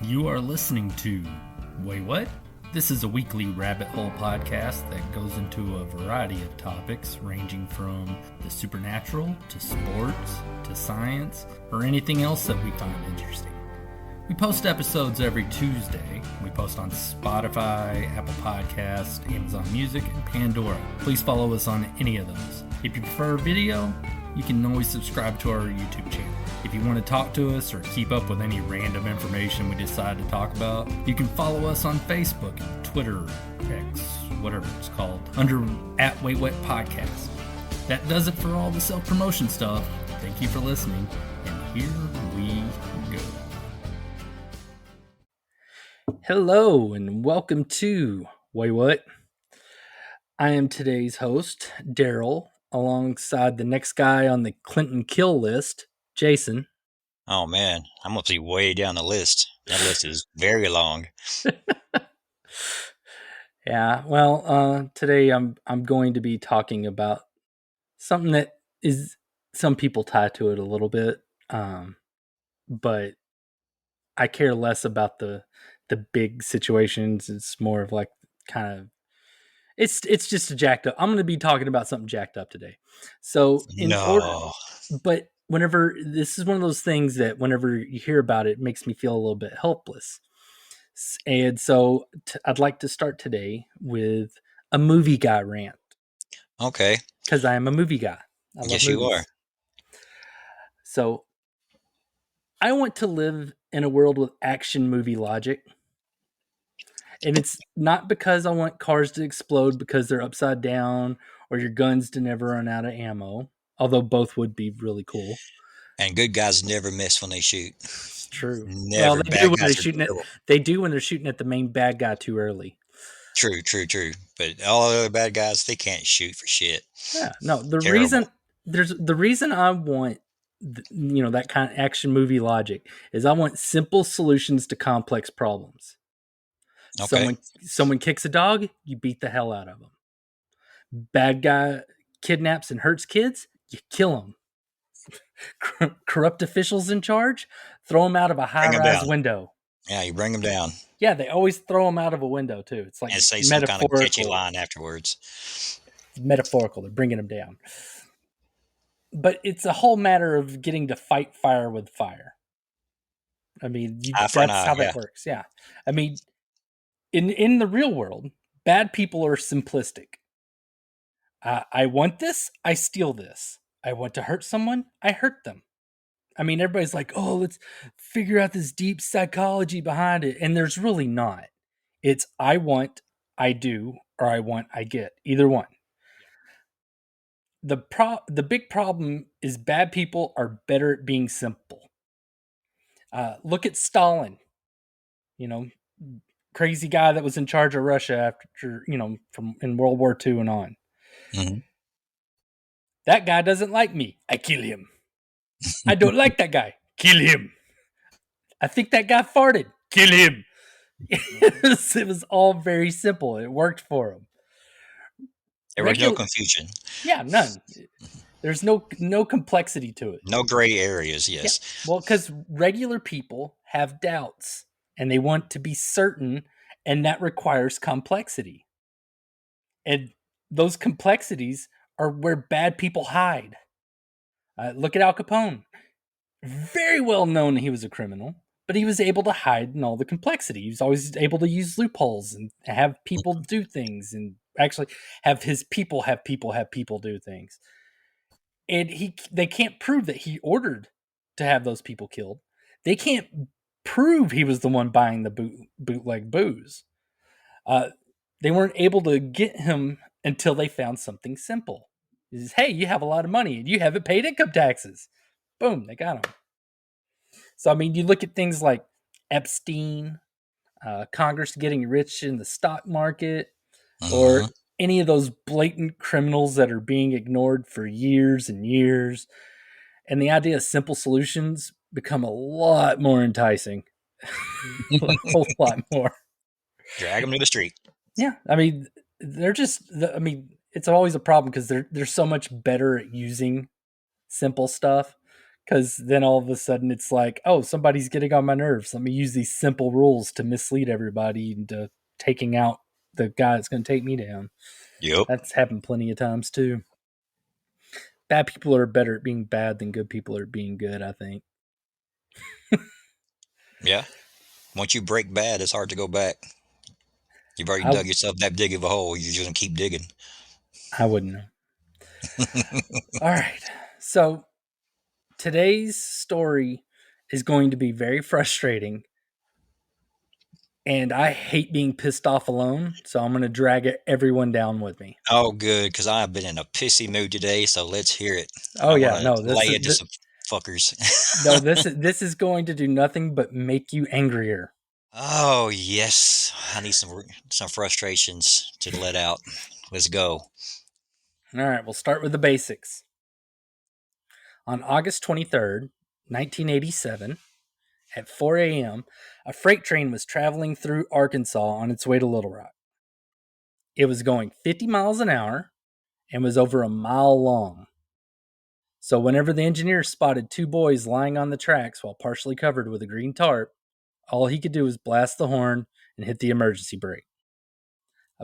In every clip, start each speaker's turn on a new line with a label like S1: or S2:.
S1: You are listening to Waywut? This is a weekly rabbit hole podcast that goes into a variety of topics ranging from the supernatural to sports to science or anything else that we find interesting. We post episodes every Tuesday. We post on Spotify, Apple Podcasts, Amazon Music, and Pandora. Please follow us on any of those. If you prefer video, you can always subscribe to our YouTube channel. If you want to talk to us or keep up with any random information we decide to talk about, you can follow us on Facebook, Twitter, X, whatever it's called, under @Waywut Podcast. That does it for all the self-promotion stuff. Thank you for listening, and here we go. Hello, and welcome to Waywut. I am today's host, Darrell, alongside the next guy on the Clinton kill list, Jason.
S2: Oh man, I'm gonna be way down the list. That list is very long.
S1: Yeah, well, today I'm going to be talking about something that is some people tie to it a little bit, but I care less about the big situations. It's more of like kind of it's just a jacked up. I'm going to be talking about something jacked up today. So but whenever this is one of those things that whenever you hear about it makes me feel a little bit helpless. And so I'd like to start today with a movie guy rant.
S2: Okay.
S1: Because I am a movie guy. I love
S2: Yes,
S1: movies.
S2: you are.
S1: So I want to live in a world with action movie logic. And it's not because I want cars to explode because they're upside down or your guns to never run out of ammo, although both would be really cool.
S2: And good guys never miss when they shoot.
S1: It's true.
S2: Never.
S1: Well, they do when they're shooting it. They do when they're shooting at the main bad guy too early.
S2: True. But all the other bad guys, they can't shoot for shit.
S1: Yeah, no. The reason I want that kind of action movie logic is I want simple solutions to complex problems.
S2: Okay.
S1: Someone kicks a dog, you beat the hell out of them. Bad guy kidnaps and hurts kids, you kill them. Corrupt officials in charge, throw them out of a high-rise window.
S2: Yeah, you bring them down.
S1: Yeah, they always throw them out of a window too. It's like
S2: and say some kind of catchy line afterwards.
S1: It's metaphorical. They're bringing them down. But it's a whole matter of getting to fight fire with fire. I mean, that's how that works. Yeah. I mean, in the real world, bad people are simplistic. I want this, I steal this. I want to hurt someone, I hurt them. I mean, everybody's like, oh, let's figure out this deep psychology behind it. And there's really not. It's I want, I do, or I want, I get. Either one. The big problem is bad people are better at being simple. Look at Stalin. Crazy guy that was in charge of Russia after, from in World War II and on.
S2: Mm-hmm.
S1: That guy doesn't like me. I kill him. I don't like that guy. Kill him. I think that guy farted. Kill him. It was all very simple. It worked for him.
S2: There was no confusion.
S1: Yeah, none. There's no complexity to it.
S2: No gray areas, yes.
S1: Yeah. Well, because regular people have doubts and they want to be certain, and that requires complexity. And those complexities are where bad people hide. Look at Al Capone. Very well known he was a criminal, but he was able to hide in all the complexity. He was always able to use loopholes and have people do things, and actually have his people do things. And they can't prove that he ordered to have those people killed. They can't prove he was the one buying the bootleg booze. They weren't able to get him until they found something simple. He says, hey, you have a lot of money and you haven't paid income taxes. Boom, they got him. So, I mean, you look at things like Epstein, Congress getting rich in the stock market, or any of those blatant criminals that are being ignored for years and years. And the idea of simple solutions become a lot more enticing. A whole lot more.
S2: Drag them to the street.
S1: Yeah. I mean, it's always a problem because they're so much better at using simple stuff Because then all of a sudden it's like, oh, somebody's getting on my nerves. Let me use these simple rules to mislead everybody into taking out the guy that's going to take me down.
S2: Yep.
S1: That's happened plenty of times too. Bad people are better at being bad than good people are at being good, I think.
S2: Yeah. Once you break bad, it's hard to go back. You've already
S1: I
S2: dug yourself that big of a hole. You're just gonna keep digging.
S1: I wouldn't know. All right. So today's story is going to be very frustrating. And I hate being pissed off alone, so I'm going to drag everyone down with me.
S2: Oh, good, because I've been in a pissy mood today. So let's hear it, and
S1: Oh
S2: I want
S1: yeah,
S2: to
S1: no,
S2: lay into some fuckers.
S1: this is going to do nothing but make you angrier.
S2: Oh yes, I need some frustrations to let out. Let's go.
S1: All right, we'll start with the basics. On August 23rd, 1987, at 4 a.m., a freight train was traveling through Arkansas on its way to Little Rock. It was going 50 miles an hour and was over a mile long. So, whenever the engineer spotted two boys lying on the tracks while partially covered with a green tarp, all he could do was blast the horn and hit the emergency brake.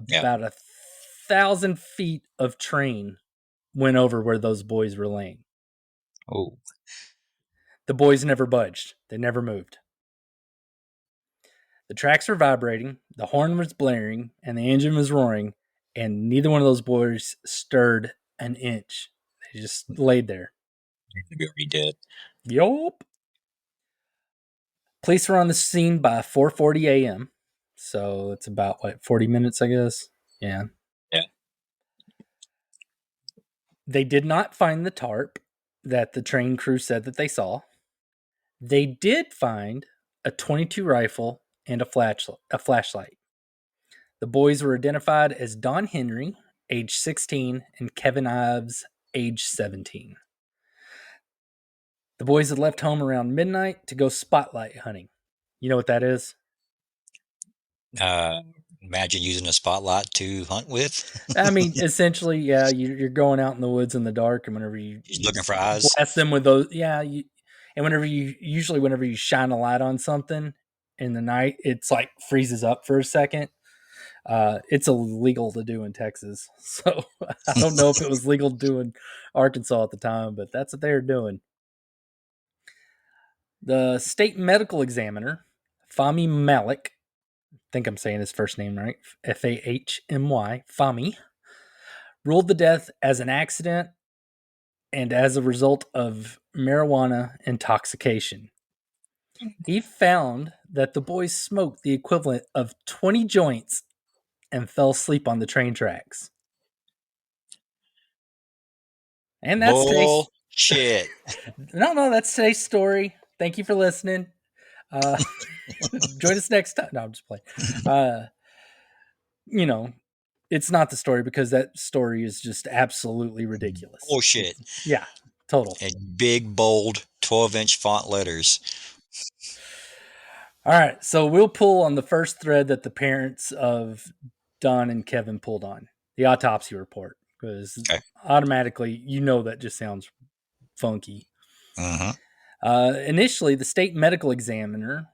S2: Yeah.
S1: About 1,000 feet of train went over where those boys were laying.
S2: Oh.
S1: The boys never budged, they never moved. The tracks were vibrating, the horn was blaring, and the engine was roaring, and neither one of those boys stirred an inch. They just laid there.
S2: Maybe already dead.
S1: Yup. Police were on the scene by 4:40 a.m. So it's about 40 minutes, I guess. Yeah.
S2: Yeah.
S1: They did not find the tarp that the train crew said that they saw. They did find a 22 rifle and a flashlight. The boys were identified as Don Henry, age 16, and Kevin Ives, age 17. The boys had left home around midnight to go spotlight hunting. You know what that is?
S2: Uh, Imagine using a spotlight to hunt with.
S1: I mean, essentially, yeah, you're going out in the woods in the dark, and whenever
S2: He's
S1: you
S2: looking for eyes.
S1: blast them with those, yeah, and whenever you shine a light on something in the night, it's like freezes up for a second. It's illegal to do in Texas, so I don't know if it was legal to do in Arkansas at the time, but that's what they were doing. The state medical examiner, Fahmy Malik, I think I'm saying his first name right, Fahmy, Fahmy, ruled the death as an accident and as a result of marijuana intoxication. He found that the boys smoked the equivalent of 20 joints and fell asleep on the train tracks. And that's today's
S2: Bullshit.
S1: no, that's today's story. Thank you for listening. Uh, join us next time. No, I'm just playing. You know, it's not the story because that story is just absolutely ridiculous.
S2: Bullshit.
S1: Yeah, total.
S2: And big, bold, 12-inch font letters.
S1: All right, so we'll pull on the first thread that the parents of Don and Kevin pulled on, the autopsy report, because
S2: Okay.
S1: automatically you know that just sounds funky.
S2: Mm-hmm.
S1: Initially, the state medical examiner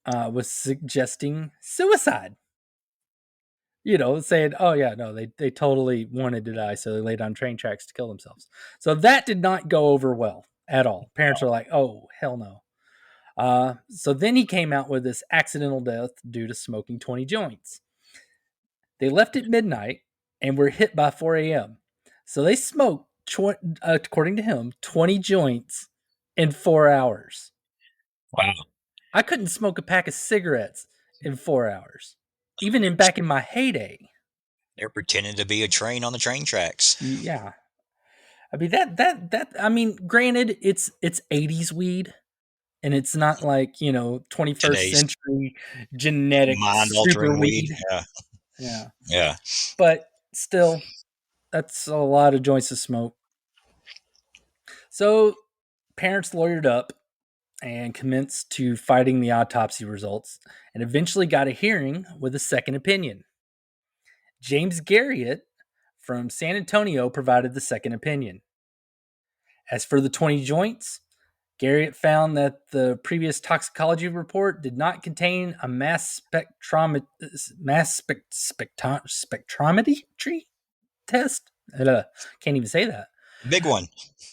S1: was suggesting suicide. Saying, "Oh yeah, no, they totally wanted to die, so they laid on train tracks to kill themselves." So that did not go over well at all. Parents are like, "Oh hell no." So then he came out with this accidental death due to smoking 20 joints. They left at midnight and were hit by 4 a.m. So they smoked, according to him, 20 joints in 4 hours.
S2: Wow.
S1: I couldn't smoke a pack of cigarettes in 4 hours, even back in my heyday.
S2: They're pretending to be a train on the train tracks.
S1: Yeah, I mean that. I mean, granted, it's 80s weed, and it's not like 21st
S2: Today's
S1: century genetic super
S2: mind-altering weed.
S1: weed.
S2: Yeah.
S1: Yeah,
S2: Yeah.
S1: but still, that's a lot of joints to smoke. So parents lawyered up and commenced to fighting the autopsy results, and eventually got a hearing with a second opinion. James Garriott from San Antonio provided the second opinion. As for the 20 joints, Garrett found that the previous toxicology report did not contain a spectrometry test. Can't even say that.
S2: Big one.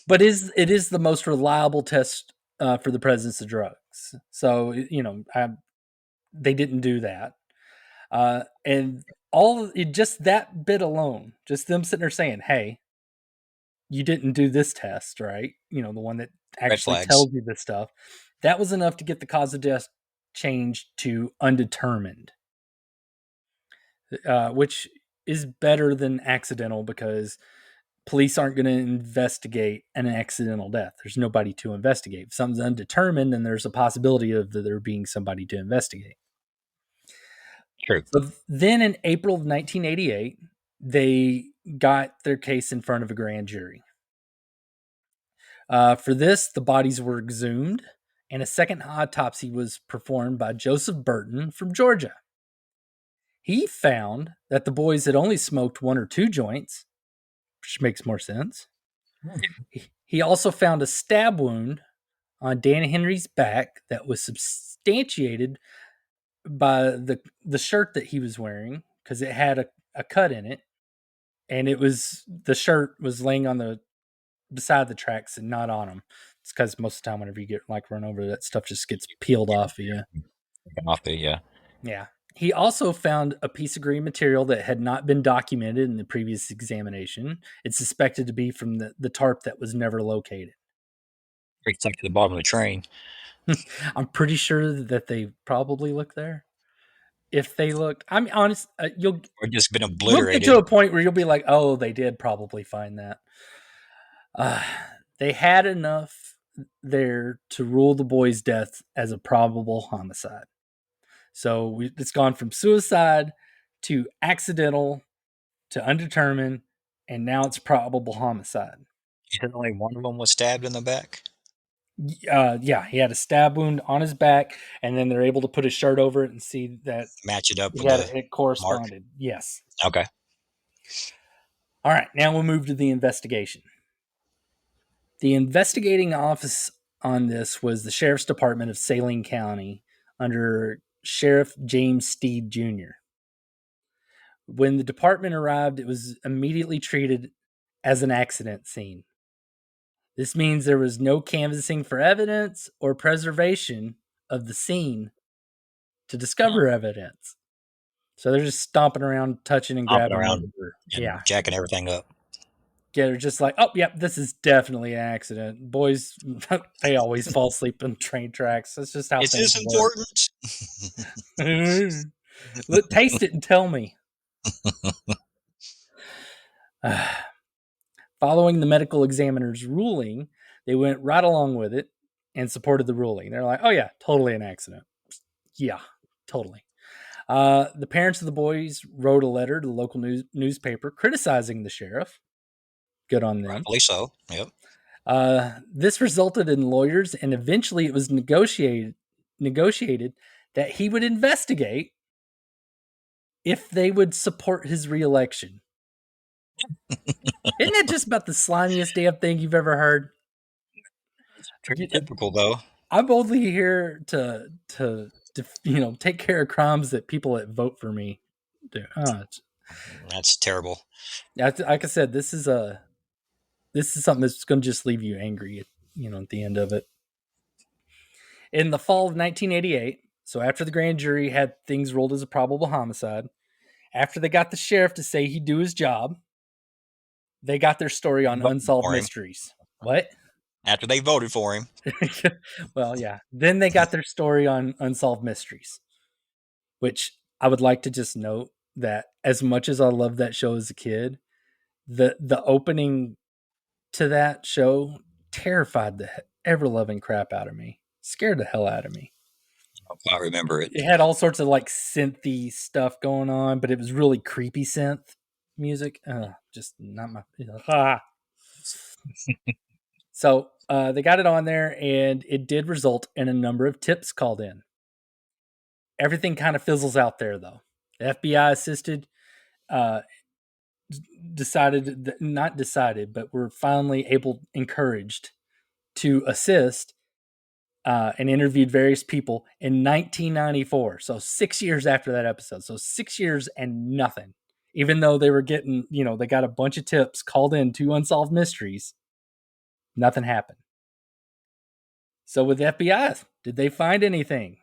S1: But it is the most reliable test for the presence of drugs. So they didn't do that, and just that bit alone, just them sitting there saying, "Hey, you didn't do this test, right?" The one that
S2: Red
S1: actually
S2: flags.
S1: tells you this stuff. That was enough to get the cause of death changed to undetermined, which is better than accidental because police aren't going to investigate an accidental death. There's nobody to investigate. If something's undetermined, then there's a possibility of there being somebody to investigate.
S2: True.
S1: So then in April of 1988, they got their case in front of a grand jury. For this, the bodies were exhumed, and a second autopsy was performed by Joseph Burton from Georgia. He found that the boys had only smoked one or two joints, which makes more sense. He also found a stab wound on Dan Henry's back that was substantiated by the shirt that he was wearing because it had a cut in it, and the shirt was laying on the beside the tracks and not on them. It's because most of the time, whenever you get like run over, that stuff just gets peeled off of you.
S2: Off the
S1: Yeah. He also found a piece of green material that had not been documented in the previous examination. It's suspected to be from the tarp that was never located.
S2: Pretty stuck to the bottom of the train.
S1: I'm pretty sure that they probably looked there. If they looked, I'm honest,
S2: Or just been
S1: we'll get to
S2: obliterated.
S1: a point where you'll be like, oh, they did probably find that. Uh, they had enough there to rule the boy's death as a probable homicide. So it's gone from suicide to accidental to undetermined, and now it's probable homicide.
S2: You said only one of them was stabbed in the back?
S1: Yeah, he had a stab wound on his back, and then they're able to put his shirt over it and see that
S2: Match it up with the
S1: it
S2: mark?
S1: corresponded. Yes.
S2: Okay.
S1: All right, now we'll move to the investigation. The investigating office on this was the Sheriff's Department of Saline County under Sheriff James Steed Jr. When the department arrived, it was immediately treated as an accident scene. This means there was no canvassing for evidence or preservation of the scene to discover evidence. So they're just stomping around, touching and
S2: Hopping
S1: grabbing
S2: around
S1: whatever.
S2: and
S1: Yeah.
S2: jacking everything up.
S1: Yeah, they're just like, oh, yep, this is definitely an accident. Boys, they always fall asleep on train tracks. That's just how
S2: Is
S1: things
S2: this
S1: work.
S2: important?
S1: Look, taste it and tell me. Following the medical examiner's ruling, they went right along with it and supported the ruling. They're like, oh, yeah, totally an accident. Yeah, totally. The parents of the boys wrote a letter to the local newspaper criticizing the sheriff. Good on them.
S2: Rightfully so. Yep.
S1: This resulted in lawyers, and eventually it was negotiated that he would investigate if they would support his reelection. Isn't that just about the slimiest damn thing you've ever heard?
S2: Pretty typical, though.
S1: I'm only here to take care of crimes that people that vote for me do.
S2: That's terrible.
S1: Like I said, this is something that's going to just leave you angry. At the end of it. In the fall of 1988, so after the grand jury had things ruled as a probable homicide, after they got the sheriff to say he'd do his job, they got their story on
S2: Voted
S1: unsolved
S2: for him.
S1: mysteries. What?
S2: After they voted for him.
S1: Well, yeah. Then they got their story on unsolved mysteries, which I would like to just note that as much as I loved that show as a kid, the opening to that show terrified the ever loving crap out of me. Scared the hell out of me.
S2: I remember it.
S1: It had all sorts of like synthy stuff going on, but it was really creepy synth music. Just not my. So they got it on there, and it did result in a number of tips called in. Everything kind of fizzles out there, though. The FBI assisted, not decided, but were finally encouraged to assist and interviewed various people in 1994. So 6 years after that episode. So 6 years and nothing. Even though they were getting, they got a bunch of tips, called in to unsolved mysteries, nothing happened. So with the FBI, did they find anything?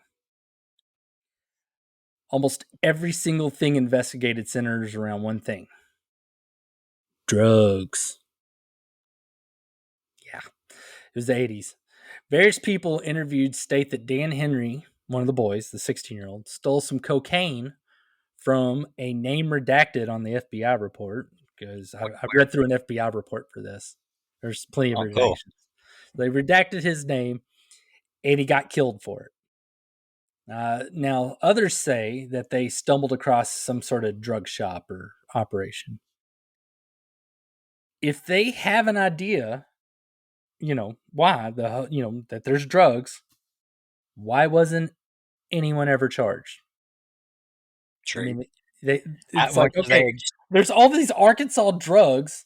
S1: Almost every single thing investigated centers around one thing: drugs. Yeah, it was the 80s. Various people interviewed state that Dan Henry, one of the boys, the 16-year-old, stole some cocaine from a name redacted on the FBI report, because I read through an FBI report for this. There's plenty of
S2: Oh, cool.
S1: redactions. They redacted his name, and he got killed for it. Now, others say that they stumbled across some sort of drug shop or operation. If they have an idea, why that there's drugs, why wasn't anyone ever charged? I
S2: True.
S1: mean,
S2: How
S1: it's
S2: much
S1: like,
S2: do they?
S1: okay, there's all these Arkansas drugs.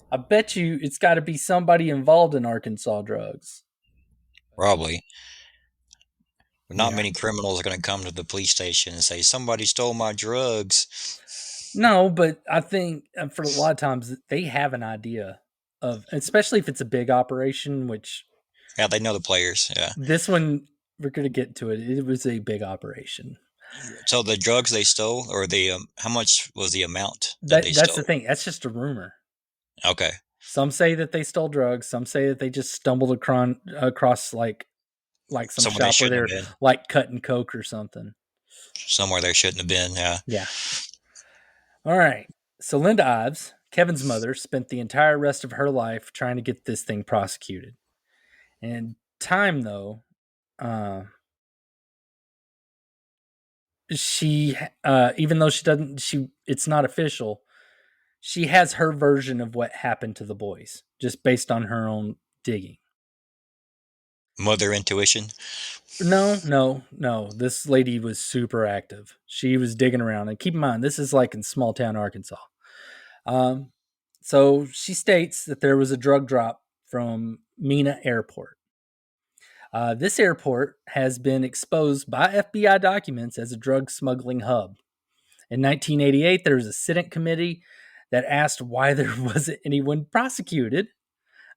S1: I bet you it's got to be somebody involved in Arkansas drugs.
S2: Probably. Not
S1: Yeah.
S2: many criminals are going to come to the police station and say somebody stole my drugs.
S1: No, but I think for a lot of times they have an idea of, especially if it's a big operation, which
S2: Yeah, they know the players. Yeah.
S1: this one, we're going to get to it. It was a big operation.
S2: So the drugs they stole, or the how much was the amount that they
S1: That's the
S2: stole?
S1: thing. That's just a rumor.
S2: Okay.
S1: Some say that they stole drugs. Some say that they just stumbled across like some
S2: Somewhere they
S1: shop where
S2: shouldn't
S1: they're
S2: have been.
S1: like cutting coke or something.
S2: Somewhere they shouldn't have been. Yeah.
S1: Yeah. All right. So Linda Ives, Kevin's mother, spent the entire rest of her life trying to get this thing prosecuted. And time though, uh, she even though she doesn't, it's not official. She has her version of what happened to the boys, just based on her own digging.
S2: Mother intuition.
S1: No, no, no. This lady was super active. She was digging around, and keep in mind, this is like in small town Arkansas. Um, so she states that there was a drug drop from Mena Airport. This airport has been exposed by FBI documents as a drug smuggling hub. In 1988, there was a Senate committee that asked why there wasn't anyone prosecuted.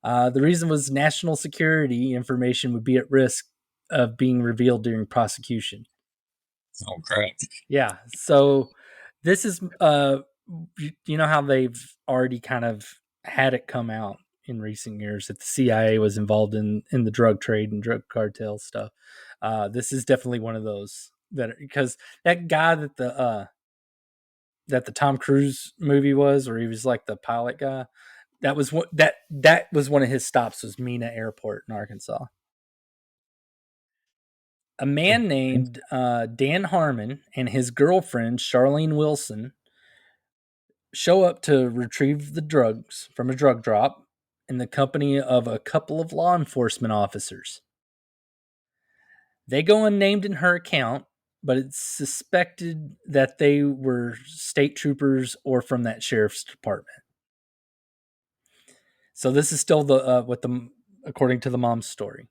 S1: The reason was national security information would be at risk of being revealed during prosecution.
S2: Oh crap.
S1: Yeah. So this is you know how they've already kind of had it come out in recent years that the CIA was involved in the drug trade and drug cartel stuff. This is definitely one of those that, because that guy that the Tom Cruise movie was, where he was like the pilot guy, that was what that was one of his stops, was Mena Airport in Arkansas. A man named Dan Harmon and his girlfriend Charlene Wilson show up to retrieve the drugs from a drug drop in the company of a couple of law enforcement officers. They go unnamed in her account, but it's suspected that they were state troopers or from that sheriff's department. So this is still the what the according to the mom's story.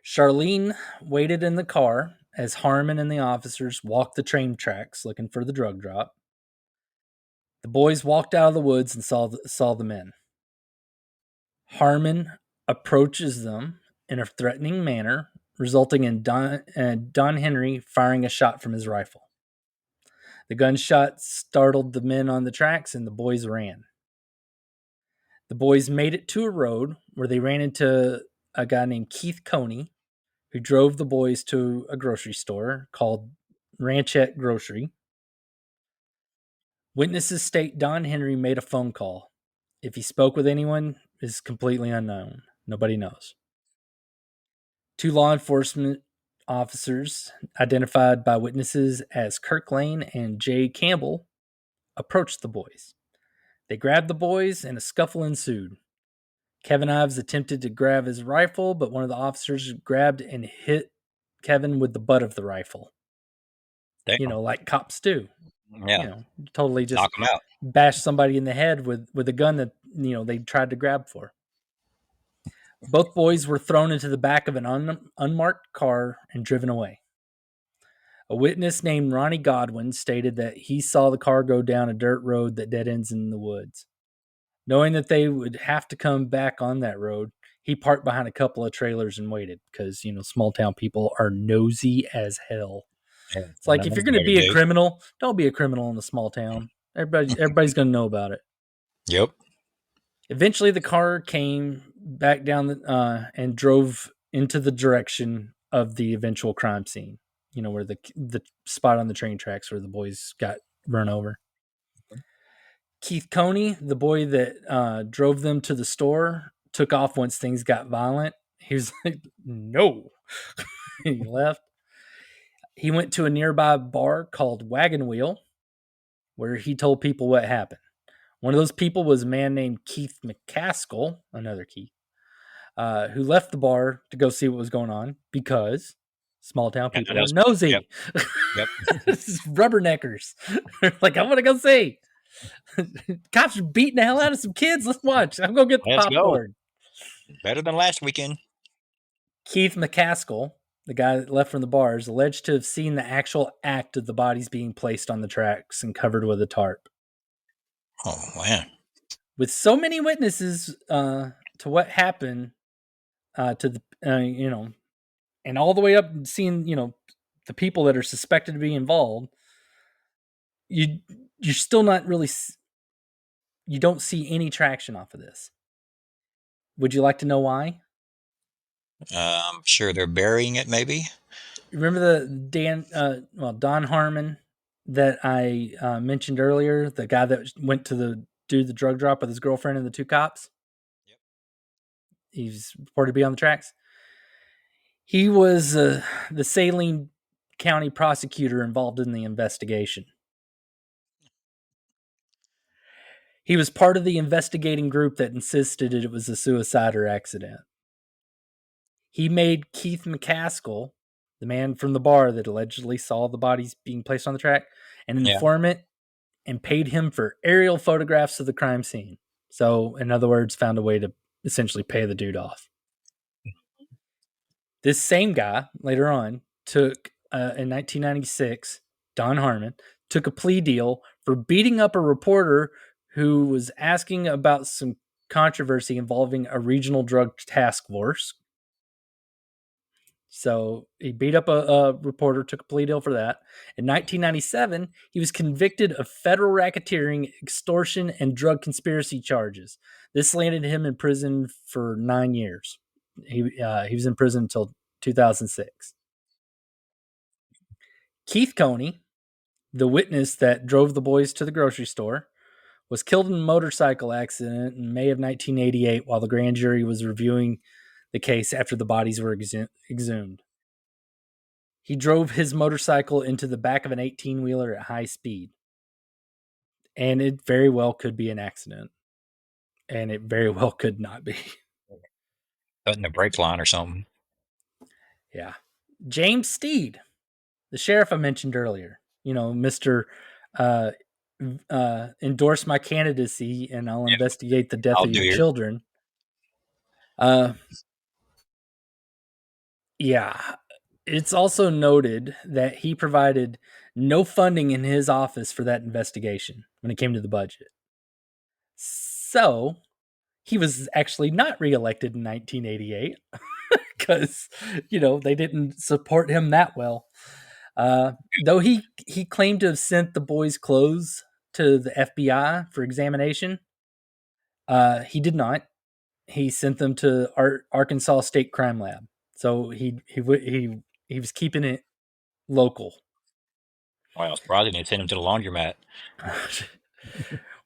S1: Charlene waited in the car as Harmon and the officers walked the train tracks looking for the drug drop. The boys walked out of the woods and saw the men. Harmon approaches them in a threatening manner, resulting in Don Henry firing a shot from his rifle. The gunshot startled the men on the tracks, and the boys ran. The boys made it to a road where they ran into a guy named Keith Coney, who drove the boys to a grocery store called Ranchette Grocery. Witnesses state Don Henry made a phone call. If he spoke with anyone is completely unknown. Nobody knows. Two law enforcement officers, identified by witnesses as Kirk Lane and Jay Campbell, approached the boys. They grabbed the boys and a scuffle ensued. Kevin Ives attempted to grab his rifle, but one of the officers grabbed and hit Kevin with the butt of the rifle.
S2: Damn.
S1: Like cops do.
S2: Yeah.
S1: Totally just
S2: Knock them out.
S1: bash somebody in the head with a gun that, they tried to grab for. Both boys were thrown into the back of an unmarked car and driven away. A witness named Ronnie Godwin stated that he saw the car go down a dirt road that dead ends in the woods. Knowing that they would have to come back on that road, he parked behind a couple of trailers and waited because, small town people are nosy as hell.
S2: Yeah,
S1: It's
S2: well,
S1: like
S2: nothing
S1: if
S2: else
S1: you're
S2: to
S1: going to be a
S2: do.
S1: criminal, don't be a criminal in a small town. Everybody's going to know about it.
S2: Yep.
S1: Eventually, the car came back down and drove into the direction of the eventual crime scene. Where the spot on the train tracks where the boys got run over. Keith Coney, the boy that drove them to the store, took off once things got violent. He was like, "No," he left. He went to a nearby bar called Wagon Wheel, where he told people what happened. One of those people was a man named Keith McCaskill, another Keith, who left the bar to go see what was going on because small town
S2: Yeah,
S1: people
S2: that
S1: are
S2: else. Yep.
S1: nosy.
S2: Yep.
S1: Rubberneckers. Like, I'm going to go see. Cops are beating the hell out of some kids. Let's watch. I'm going to get the
S2: Let's go.
S1: popcorn.
S2: Better than last weekend.
S1: Keith McCaskill, the guy that left from the bar, is alleged to have seen the actual act of the bodies being placed on the tracks and covered with a tarp.
S2: Oh man.
S1: With so many witnesses to what happened to the, and all the way up and seeing, the people that are suspected to be involved, you're still not really, you don't see any traction off of this. Would you like to know why?
S2: I'm sure they're burying it. Maybe.
S1: Remember Don Harmon that I mentioned earlier, the guy that went to do the drug drop with his girlfriend and the two cops?
S2: Yep.
S1: He's reported to be on the tracks. He was the Saline County prosecutor involved in the investigation. He was part of the investigating group that insisted it was a suicide or accident. He made Keith McCaskill, the man from the bar that allegedly saw the bodies being placed on the track, an
S2: Yeah.
S1: informant and paid him for aerial photographs of the crime scene. So, in other words, found a way to essentially pay the dude off. This same guy later on took, in 1996, Don Harmon took a plea deal for beating up a reporter who was asking about some controversy involving a regional drug task force. So he beat up a reporter, took a plea deal for that. In 1997, he was convicted of federal racketeering, extortion, and drug conspiracy charges. This landed him in prison for 9 years. He was in prison until 2006. Keith Coney, the witness that drove the boys to the grocery store, was killed in a motorcycle accident in May of 1988 while the grand jury was reviewing the case after the bodies were exhumed. He drove his motorcycle into the back of an 18-wheeler at high speed. And it very well could be an accident. And it very well could not be.
S2: Cutting the brake line or something.
S1: Yeah. James Steed, the sheriff I mentioned earlier, Mr. Endorse my candidacy and I'll
S2: Yeah.
S1: investigate the death
S2: I'll
S1: of
S2: do
S1: your
S2: here.
S1: children. Uh, yeah. It's also noted that he provided no funding in his office for that investigation when it came to the budget. So he was actually not reelected in 1988 because, they didn't support him that well. Though he claimed to have sent the boys' clothes to the FBI for examination, he did not. He sent them to Arkansas State Crime Lab. So he was keeping it local.
S2: Well, surprising they sent him to the laundromat.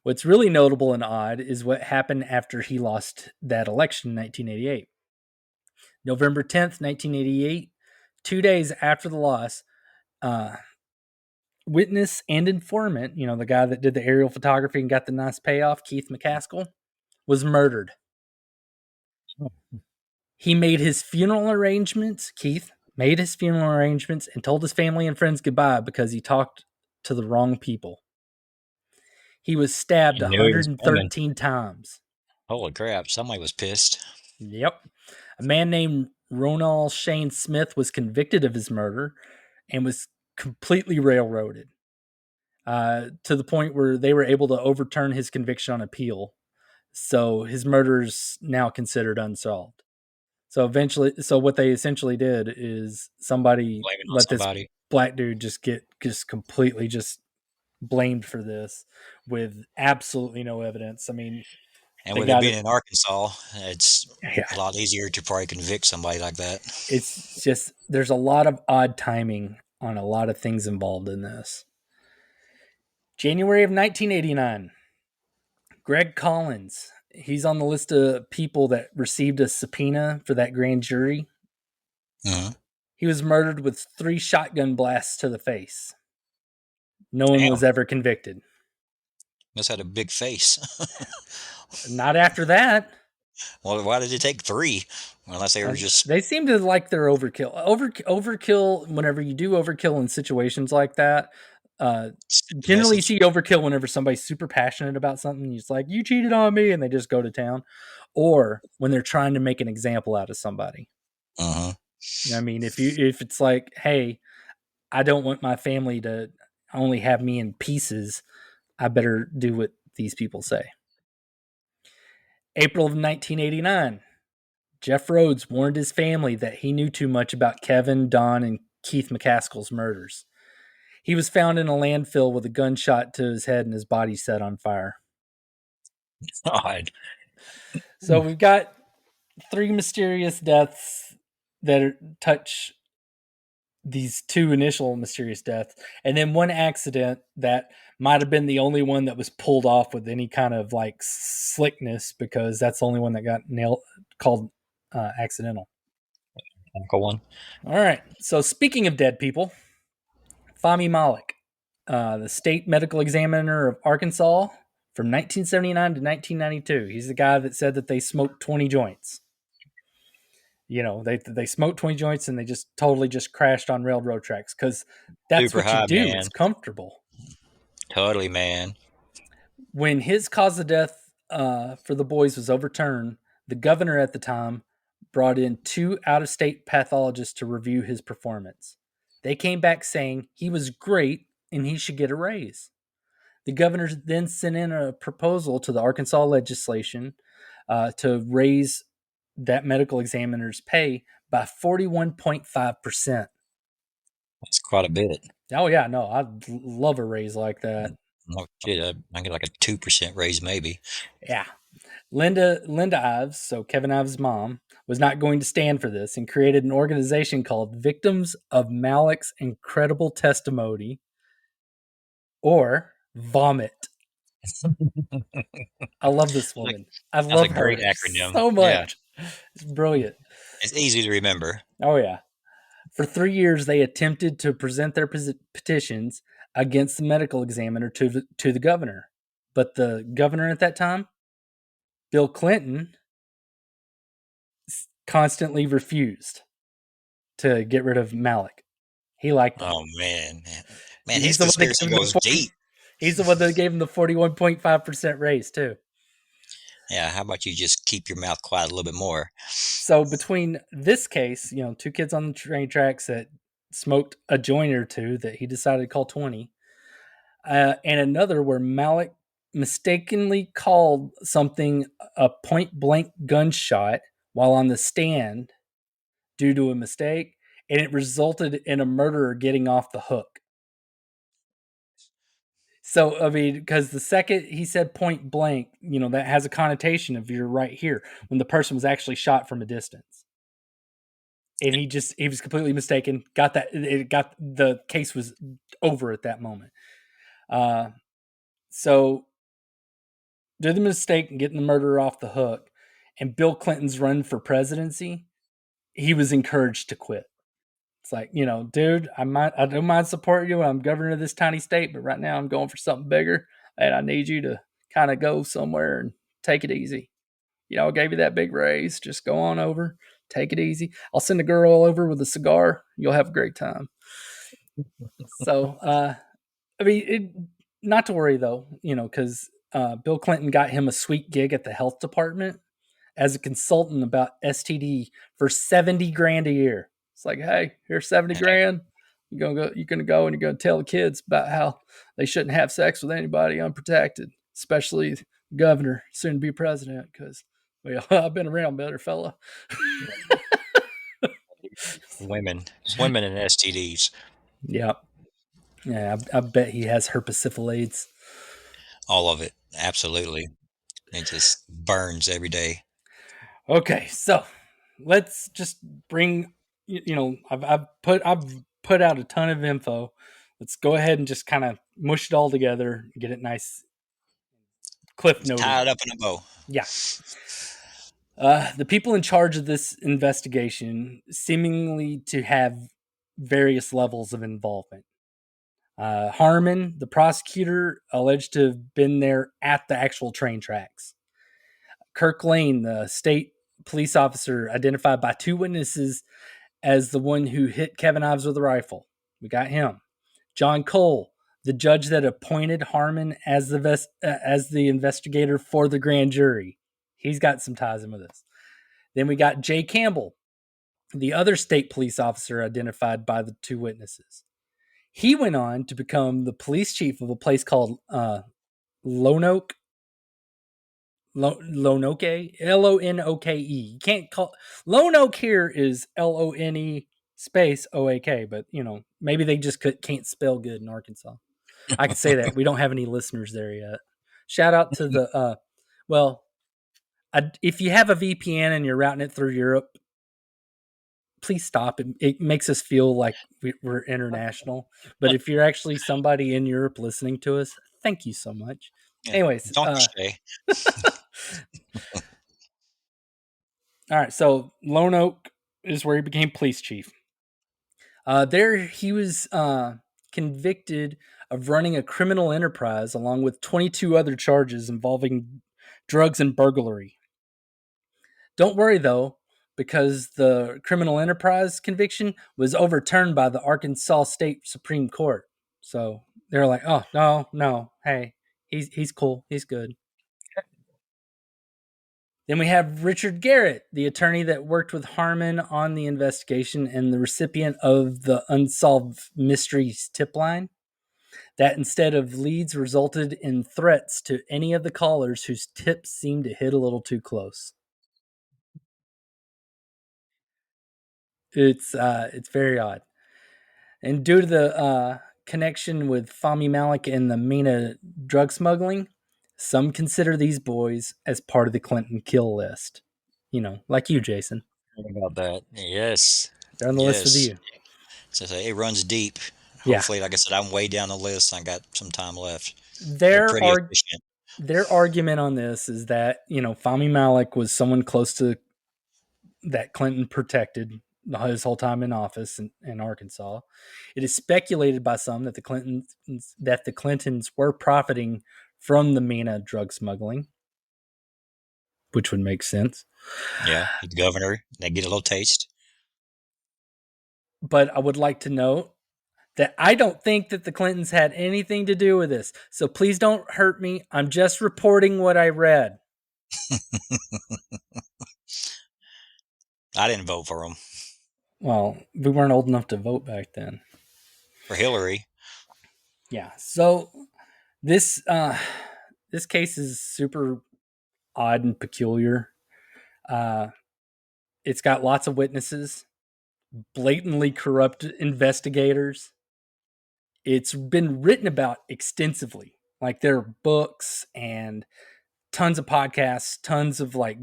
S1: What's really notable and odd is what happened after he lost that election in 1988. November 10th, 1988, 2 days after the loss, uh, witness and informant, the guy that did the aerial photography and got the nice payoff, Keith McCaskill, was murdered. He made his funeral arrangements. Keith made his funeral arrangements and told his family and friends goodbye because he talked to the wrong people. He was stabbed
S2: He knew he was coming.
S1: 113 times.
S2: Holy crap! Somebody was pissed.
S1: Yep. A man named Ronald Shane Smith was convicted of his murder and was completely railroaded to the point where they were able to overturn his conviction on appeal. So his murder is now considered unsolved. So what they essentially did is somebody
S2: Blame it on
S1: let this
S2: somebody.
S1: black dude just get just completely just blamed for this with absolutely no evidence. I mean,
S2: And
S1: they
S2: with it
S1: got
S2: being
S1: it.
S2: in Arkansas, it's
S1: Yeah,
S2: a lot easier to probably convict somebody like that.
S1: it's just there's a lot of odd timing on a lot of things involved in this. January of 1989, Greg Collins. He's on the list of people that received a subpoena for that grand jury.
S2: Hmm.
S1: He was murdered with 3 shotgun blasts to the face. No one was
S2: Damn,
S1: ever convicted.
S2: must had a big face.
S1: Not after that.
S2: Well, why did it take three? Unless they were just
S1: They seem to like their overkill. Overkill. Whenever you do overkill in situations like that,
S2: sent the
S1: generally you
S2: message.
S1: see overkill whenever somebody's super passionate about something. It's like you cheated on me, and they just go to town, or when they're trying to make an example out of somebody.
S2: Uh-huh.
S1: I mean, if it's like, hey, I don't want my family to only have me in pieces, I better do what these people say. April of 1989. Jeff Rhodes warned his family that he knew too much about Kevin, Don, and Keith McCaskill's murders. He was found in a landfill with a gunshot to his head and his body set on fire.
S2: God.
S1: So we've got 3 mysterious deaths that touch these 2 initial mysterious deaths, and then 1 accident that might have been the only one that was pulled off with any kind of like slickness because that's the only one that got nailed called accidental.
S2: Go on.
S1: All right. So speaking of dead people, Fahmy Malik, the state medical examiner of Arkansas from 1979 to 1992. He's the guy that said that they smoked 20 joints. You know, they smoked 20 joints and they just totally just crashed on railroad tracks because that's
S2: Super
S1: what you
S2: high,
S1: do. It's
S2: man.
S1: comfortable.
S2: Totally, man.
S1: When his cause of death for the boys was overturned, the governor at the time brought in 2 out of state pathologists to review his performance. They came back saying he was great and he should get a raise. The governor then sent in a proposal to the Arkansas legislation to raise that medical examiner's pay by 41.5%.
S2: That's quite a bit.
S1: Oh, yeah, no, I'd love a raise like that.
S2: Oh, shit, I get like a 2% raise, maybe.
S1: Yeah. Linda Ives, so Kevin Ives' mom, was not going to stand for this and created an organization called Victims of Malik's Incredible Testimony, or Vomit. I love this
S2: Like,
S1: woman. I
S2: that's a
S1: love
S2: great
S1: her
S2: acronym.
S1: so
S2: Yeah,
S1: much. It's brilliant.
S2: it's easy to remember.
S1: Oh, yeah. For 3 years, they attempted to present their petitions against the medical examiner to the governor. But the governor at that time, Bill Clinton, constantly refused to get rid of Malik. He liked him.
S2: Oh man,
S1: He's
S2: his
S1: the one that
S2: conspiracy
S1: gave him the
S2: goes
S1: 40.
S2: deep.
S1: He's the one that gave him the 41.5% raise too.
S2: Yeah, how about you just keep your mouth quiet a little bit more?
S1: So between this case, 2 kids on the train tracks that smoked a joint or two that he decided to call 20, and another where Malik mistakenly called something a point blank gunshot while on the stand due to a mistake, and it resulted in a murderer getting off the hook. So, I mean, because the second he said point blank, that has a connotation of you're right here when the person was actually shot from a distance. And he was completely mistaken. The case was over at that moment. Uh, so, did the mistake in getting the murderer off the hook, and Bill Clinton's run for presidency, he was encouraged to quit. It's like, dude, I don't mind supporting you when I'm governor of this tiny state, but right now I'm going for something bigger, and I need you to kind of go somewhere and take it easy. I gave you that big raise. Just go on over, take it easy. I'll send a girl over with a cigar. You'll have a great time. So, I mean, not to worry though, because Bill Clinton got him a sweet gig at the health department as a consultant about STD for 70 grand a year. It's like, hey, here's 70 grand. You're gonna go and you're gonna tell the kids about how they shouldn't have sex with anybody unprotected, especially the governor, soon to be president, because well, I've been around better, fella.
S2: Women and STDs,
S1: Yeah. Yeah, I bet he has herpes.
S2: all of it. Absolutely. It just burns every day.
S1: Okay, so let's just bring I've put out a ton of info. Let's go ahead and just kind of mush it all together, get it nice cliff
S2: It's
S1: noted.
S2: tied up in a bow.
S1: Yeah. The people in charge of this investigation seemingly to have various levels of involvement. Harmon, the prosecutor, alleged to have been there at the actual train tracks. Kirk Lane, the state police officer, identified by two witnesses as the one who hit Kevin Ives with a rifle. We got him. John Cole, the judge that appointed Harmon as the investigator for the grand jury. He's got some ties in with this. Then we got Jay Campbell, the other state police officer identified by the two witnesses. He went on to become the police chief of a place called Lonoke, Lonoke, Lonoke. You can't call Lonoke here is Lone space OAK, but maybe they just can't spell good in Arkansas. I could say that we don't have any listeners there yet. Shout out to the well, if you have a VPN and you're routing it through Europe, please stop. It makes us feel like we're international. But if you're actually somebody in Europe listening to us, thank you so much.
S2: Yeah.
S1: Anyways,
S2: Don't say.
S1: all right. So Lone Oak is where he became police chief. There he was convicted of running a criminal enterprise along with 22 other charges involving drugs and burglary. Don't worry though, because the criminal enterprise conviction was overturned by the Arkansas State Supreme Court. So they're like, "Oh, no, no. Hey, he's cool. He's good." Then we have Richard Garrett, the attorney that worked with Harmon on the investigation and the recipient of the Unsolved Mysteries tip line. That instead of leads resulted in threats to any of the callers whose tips seemed to hit a little too close. It's very odd. And due to the connection with Fahmy Malik and the Mena drug smuggling, some consider these boys as part of the Clinton kill list. Like you, Jason.
S2: About that. Yes.
S1: They're on the list with
S2: Yes.
S1: you.
S2: So it runs deep.
S1: Yeah.
S2: Hopefully, like I said, I'm way down the list. I got some time left. They're
S1: Their
S2: pretty
S1: arg-
S2: efficient.
S1: their argument on this is that, Fahmy Malik was someone close to that Clinton protected his whole time in office in Arkansas. It is speculated by some that the Clintons were profiting from the Mena drug smuggling, which would make sense.
S2: Yeah. The governor, they get a little taste.
S1: But I would like to note that I don't think that the Clintons had anything to do with this. So please don't hurt me. I'm just reporting what I read.
S2: I didn't vote for them.
S1: Well, we weren't old enough to vote back then.
S2: For Hillary.
S1: Yeah. So this this case is super odd and peculiar. It's got lots of witnesses, blatantly corrupt investigators. It's been written about extensively. Like there are books and tons of podcasts, tons of like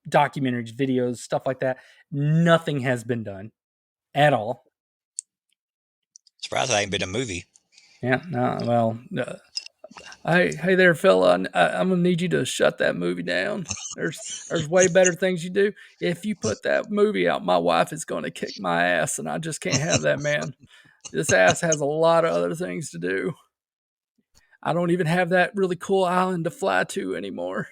S1: documentaries, videos, stuff like that. Nothing has been done at all.
S2: Surprised I ain't been a movie.
S1: Yeah, no, well, hey there, fella. I'm gonna need you to shut that movie down. There's way better things you do. If you put that movie out, my wife is gonna kick my ass, and I just can't have that, man. This ass has a lot of other things to do. I don't even have that really cool island to fly to anymore.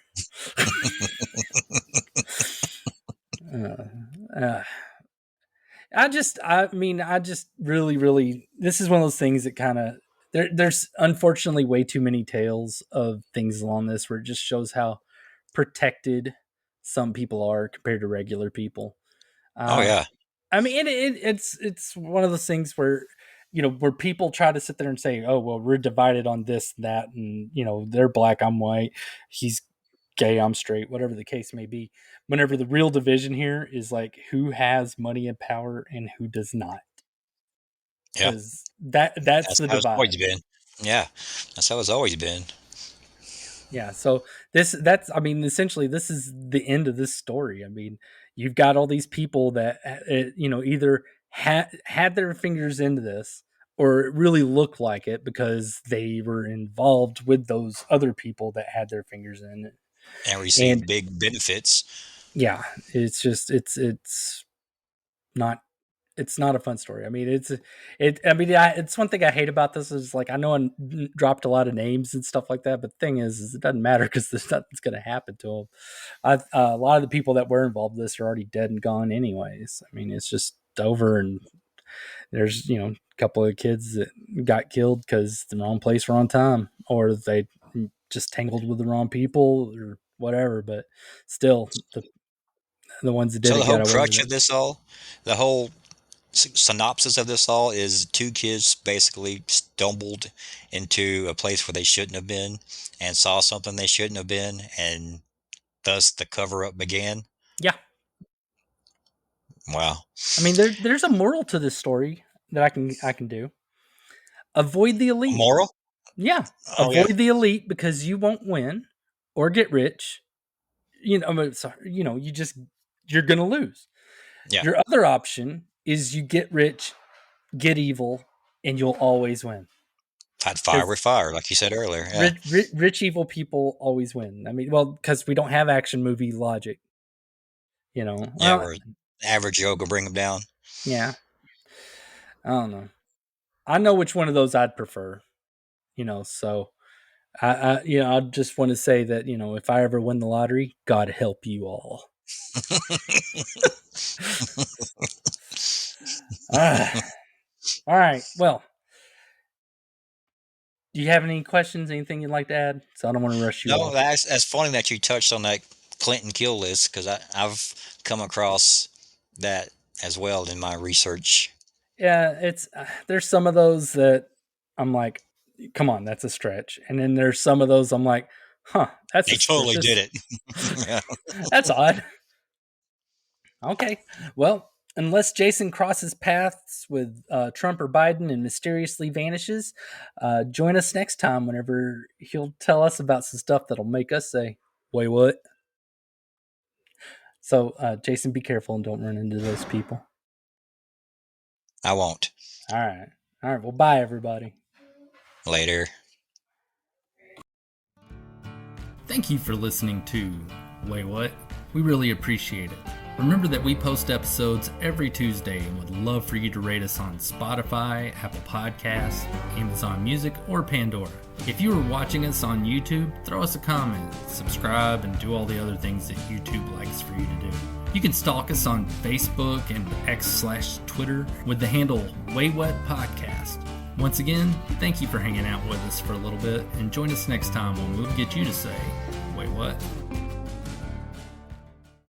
S1: uh, uh, I just really, this is one of those things that kind of, there's unfortunately way too many tales of things along this where it just shows how protected some people are compared to regular people.
S2: Oh
S1: Uh,
S2: yeah.
S1: I mean, it's one of those things where, where people try to sit there and say, oh, well, we're divided on this, that, and, they're black, I'm white, he's gay, I'm straight, whatever the case may be. Whenever the real division here is like who has money and power and who does not.
S2: Yeah.
S1: Because that's
S2: That's
S1: the
S2: how it's always
S1: divide.
S2: been. Yeah. That's how it's always been.
S1: Yeah. So that's, I mean, essentially, this is the end of this story. I mean, you've got all these people that, either had their fingers into this or it really looked like it because they were involved with those other people that had their fingers in it.
S2: And receive
S1: And
S2: big benefits.
S1: yeah, it's just, not it's not a fun story. I mean, it's one thing I hate about this is like I know I dropped a lot of names and stuff like that, but the thing is it doesn't matter because there's nothing's going to happen to them. A lot of the people that were involved in this are already dead and gone, anyways. I mean, it's just over, and there's a couple of kids that got killed because the wrong place, wrong time, or they just tangled with the wrong people or whatever. But still, the ones that did
S2: So
S1: it
S2: the whole
S1: got away with
S2: crux
S1: it.
S2: of this all, the whole synopsis of this all is two kids basically stumbled into a place where they shouldn't have been and saw something they shouldn't have been, and thus the cover up began.
S1: Yeah.
S2: Wow.
S1: I mean, there's a moral to this story that I can do. Avoid the elite.
S2: Moral?
S1: Yeah,
S2: Oh yeah.
S1: avoid the elite because you won't win or get rich. You're gonna lose.
S2: Yeah.
S1: Your other option is you get rich, get evil, and you'll always win.
S2: Fight fire with
S1: Because
S2: fire, like you said earlier. Yeah.
S1: rich evil people always win. I mean, well, because we don't have action movie logic.
S2: Yeah,
S1: Well,
S2: where average Joe can bring them down.
S1: yeah, I don't know. I know which one of those I'd prefer. So I just want to say that, if I ever win the lottery, God help you all. Ah, all right. Well, do you have any questions? Anything you'd like to add? So I don't want to rush you
S2: No,
S1: off.
S2: that's funny that you touched on that Clinton kill list because I've come across that as well in my research.
S1: Yeah, there's some of those that I'm like, come on, that's a stretch. And then there's some of those I'm like, huh, that's
S2: They totally did
S1: suspicious.
S2: it. Yeah.
S1: That's odd. Okay. Well, unless Jason crosses paths with Trump or Biden and mysteriously vanishes, join us next time whenever he'll tell us about some stuff that'll make us say, Waywut. So, Jason, be careful and don't run into those people.
S2: I won't.
S1: All right. All right. Well, bye, everybody.
S2: Later.
S1: Thank you for listening to Waywut. We really appreciate it. Remember that we post episodes every Tuesday and would love for you to rate us on Spotify, Apple Podcasts, Amazon Music, or Pandora. If you are watching us on YouTube, throw us a comment, subscribe, and do all the other things that YouTube likes for you to do. You can stalk us on Facebook and X/Twitter with the handle Waywut Podcast. Once again, thank you for hanging out with us for a little bit, and join us next time when we'll get you to say, Wait, what?